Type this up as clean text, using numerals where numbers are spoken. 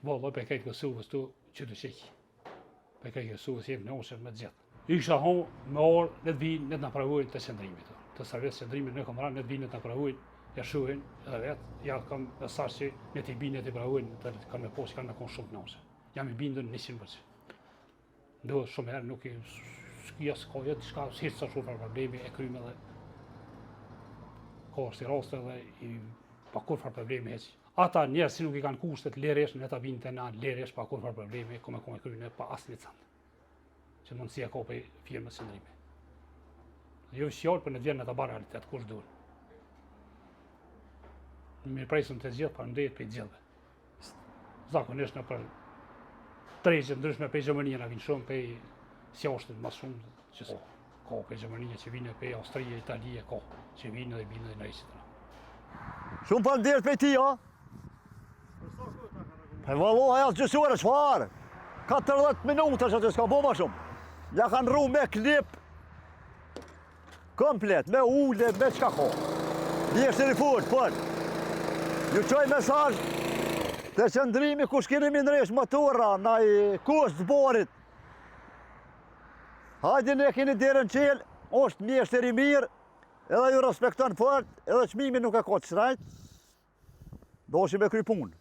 Valla për këtë Kosovës tu që të qeqë. Për këtë Kosovës jemë në osër me të gjithë. Isha hon me orë në të vinë në të napravojnë të qëndrimit. Të sarvet qëndrimit në këmëra në të vinë në të napravojnë, ja shuhin edhe vetë, ja kam mesazh që në të vinë në të napravojnë, të kanë me posë, kanë me konë shumë të nëse. Jam i bindën 100%. Do shumë herë nuk i s'kia s'ka jetë diçka, s'hiç sa shumë problemi e krymë edhe ka si raste dhe i pa kur farë problemi heq. Ata njerëz si nuk i kanë kushtet leresh, në ta vinë të na leresh pa kur farë problemi, ku me konë krymë pa asnjë cent. Që mundësia ka për firmës qëndrimi. Jo fjallë për në të vjenë në të barë realitet, kush duhet. Në mirë prejsëm të gjithë, për ndejt për i gjithëve. Zakonisht në për tregje ndryshme për Gjermania në vinë shumë, për sjashtit ma shumë, që ka për Gjermania që vinë për Austrija, Italija, ka që vinë dhe vinë dhe në isitëra. Shumë për ndjerë për ti, ha? Për valoha jasë gjësore, qëfarë? 14 minuta që s'ka bo ma shumë. Ja kanë ru me klip, komplet, me ule, me qka ka. Djeshtër i furt, për. Ju qoj mesazh të qëndrimi kush keni mindresh motora, na i kusht zborit. Hajde ne keni derën qelë, është mjeshtër i mirë, edhe ju respekton fort, edhe qmimi nuk e ka të shrajt, doshim e kry punë.